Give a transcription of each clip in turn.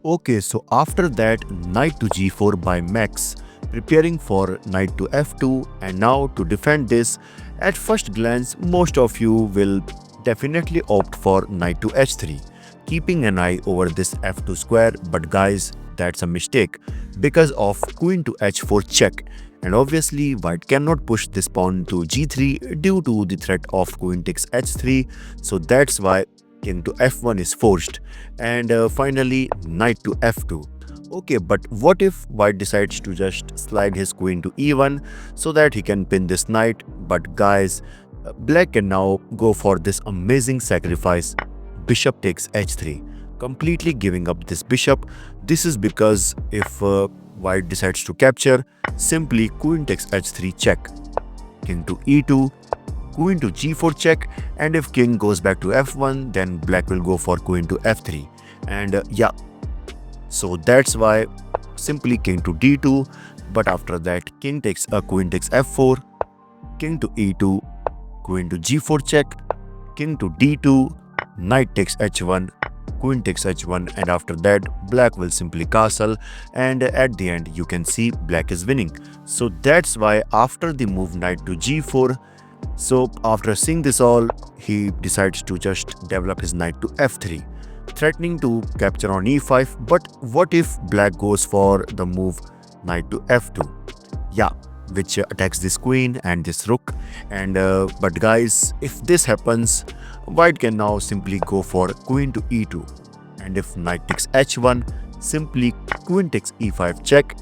Okay, so after that, knight to g4 by Max, preparing for knight to f2, and now to defend this, at first glance, most of you will definitely opt for knight to h3, keeping an eye over this f2 square, but guys, that's a mistake because of queen to h4 check. And obviously, white cannot push this pawn to g3 due to the threat of queen takes h3, so that's why king to f1 is forced, and finally knight to f2. Okay, but what if white decides to just slide his queen to e1 so that he can pin this knight? But guys, black can now go for this amazing sacrifice. Bishop takes h3, completely giving up this bishop. This is because if white decides to capture, simply queen takes h3 check, king to e2, queen to g4 check, and if king goes back to f1, then black will go for queen to f3. And yeah, so that's why simply king to d2, but after that king takes queen takes f4, king to e2, queen to g4 check, king to d2, knight takes h1, queen takes h1, and after that black will simply castle, and at the end you can see black is winning. So that's why after the move knight to g4, so after seeing this all, he decides to just develop his knight to f3, threatening to capture on e5. But what if black goes for the move knight to f2? Yeah, which attacks this queen and this rook. And but guys, if this happens, white can now simply go for queen to e2. And if knight takes h1, simply queen takes e5 check,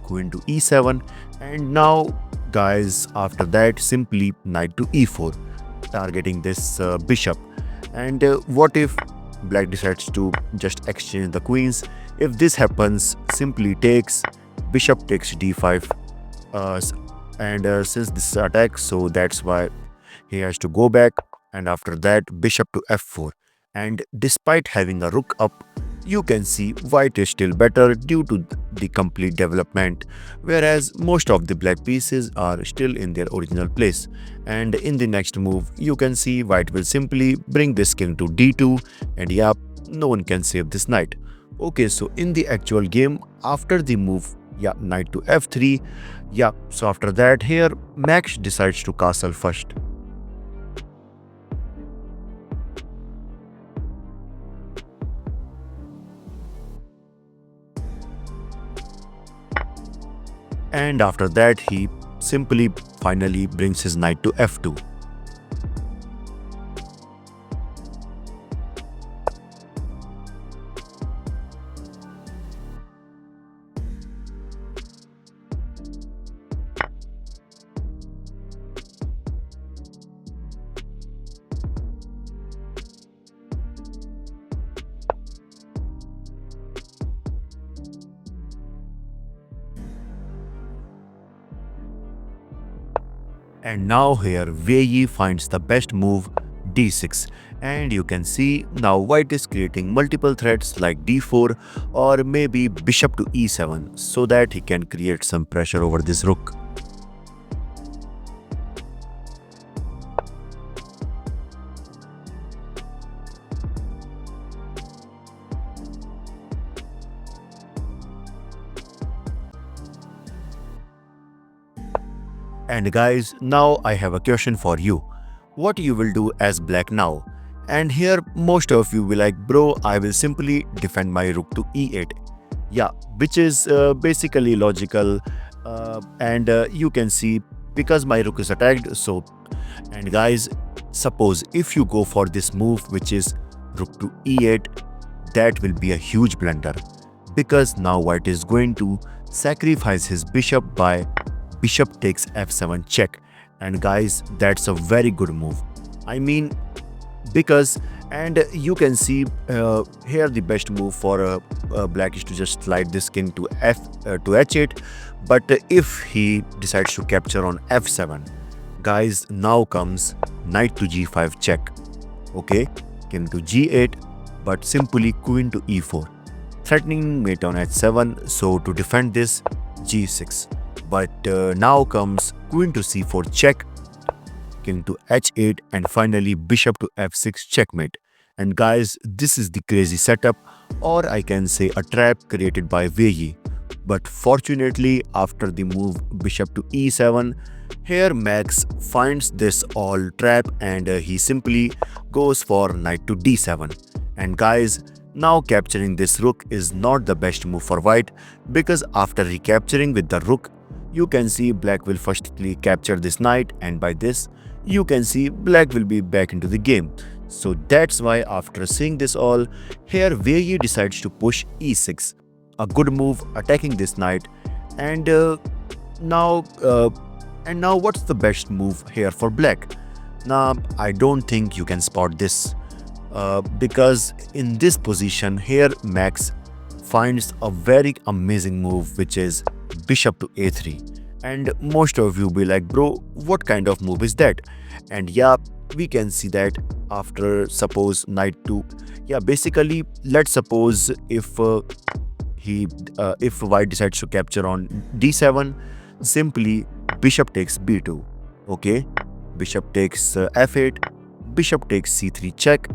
queen to e7, and now guys, after that simply knight to e4, targeting this bishop. And what if black decides to just exchange the queens? If this happens, simply takes, bishop takes d5, and since this is attack, so that's why he has to go back, and after that bishop to f4. And despite having a rook up, you can see white is still better due to the complete development, whereas most of the black pieces are still in their original place. And in the next move, you can see white will simply bring this king to d2, and yeah, no one can save this knight. Okay, so in the actual game, after the move, yeah, knight to f3, yeah, so after that here, Max decides to castle first. And after that he simply finally brings his knight to f2. And now here Wei Yi finds the best move d6, and you can see now white is creating multiple threats like d4 or maybe bishop to e7 so that he can create some pressure over this rook. And guys, now I have a question for you. What you will do as black now? And here most of you will like, bro, I will simply defend my rook to e8. Yeah, which is basically logical, and you can see because my rook is attacked. So, and guys, suppose if you go for this move which is rook to e8, that will be a huge blunder because now white is going to sacrifice his bishop by bishop takes f7 check. And guys, that's a very good move. I mean, because, and you can see here the best move for black is to just slide this king to h8. But if he decides to capture on f7, guys, now comes knight to g5 check. Okay, king to g8, but simply queen to e4, threatening mate on h7. So to defend this, g6. But now comes queen to c4 check, king to h8, and finally bishop to f6 checkmate. And guys, this is the crazy setup. or I can say a trap created by Wei Yi. But fortunately, after the move bishop to e7, here Max finds this all trap and he simply goes for knight to d7. And guys, now capturing this rook is not the best move for white, because after recapturing with the rook, you can see black will firstly capture this knight, and by this you can see black will be back into the game. So that's why after seeing this all, here Wei Yi decides to push e6, a good move attacking this knight. And now what's the best move here for black? Now I don't think you can spot this, because in this position here Max finds a very amazing move, which is bishop to a3. And most of you be like, bro, what kind of move is that? And yeah, we can see that after suppose knight to, yeah, basically let's suppose if white decides to capture on d7, simply bishop takes b2. Okay, bishop takes f8, bishop takes c3 check,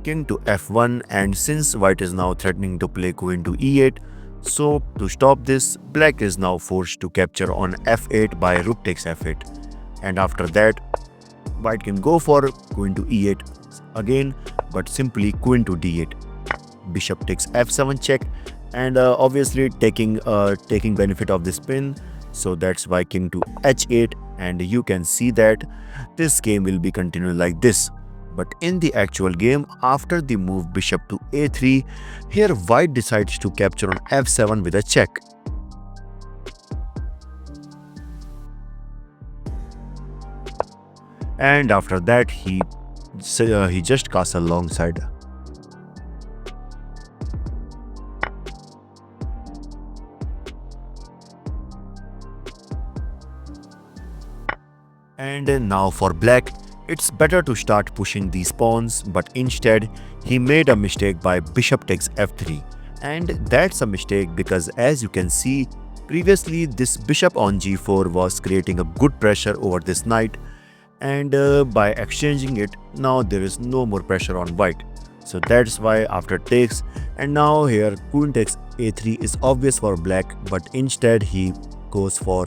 king to f1, and since white is now threatening to play queen to e8, so to stop this, black is now forced to capture on f8 by rook takes f8. And after that, white can go for queen to e8 again, but simply queen to d8. Bishop takes f7 check, and obviously taking benefit of this pin, so that's why king to h8, and you can see that this game will be continued like this. But in the actual game, after the move bishop to a3, here white decides to capture on f7 with a check. And after that, he just castle alongside. And now for black, it's better to start pushing these pawns, but instead he made a mistake by bishop takes f3. And that's a mistake because, as you can see, previously this bishop on g4 was creating a good pressure over this knight, and by exchanging it, now there is no more pressure on white. So that's why after takes, and now here queen takes a3 is obvious for black, but instead he goes for.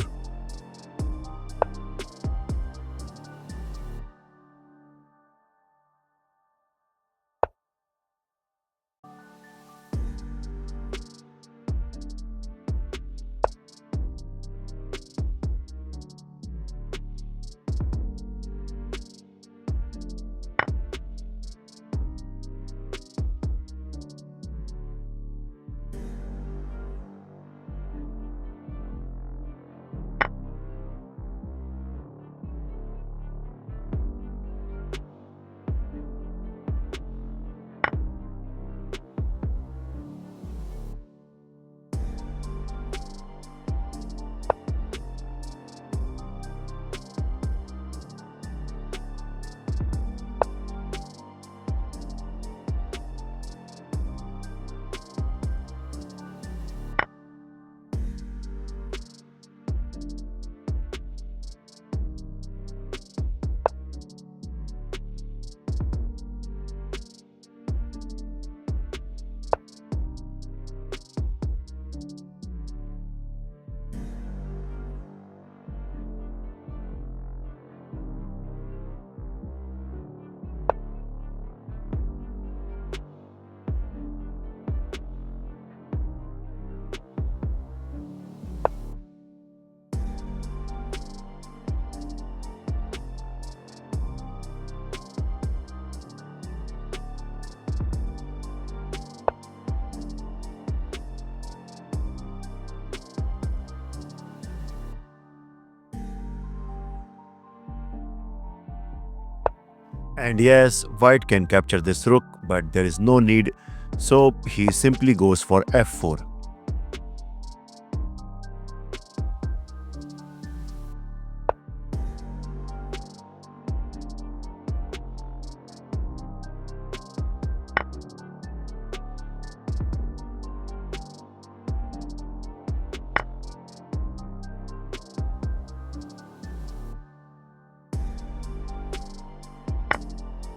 And yes, white can capture this rook, but there is no need, so he simply goes for f4.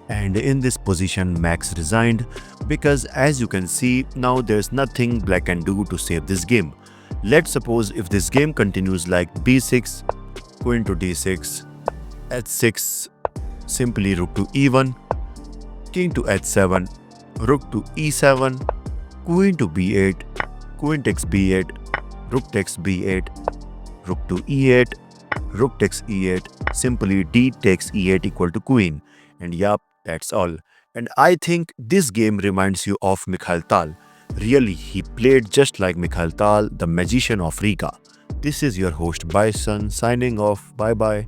And in this position, Max resigned, because as you can see, now there's nothing black can do to save this game. Let's suppose if this game continues like b6, queen to d6, h6, simply rook to e1, king to h7, rook to e7, queen to b8, queen takes b8, rook takes b8, rook to e8, rook takes e8, simply d takes e8 equal to queen. And yup, that's all. And I think this game reminds you of Mikhail Tal. Really, he played just like Mikhail Tal, the magician of Riga. This is your host Bison signing off. Bye bye.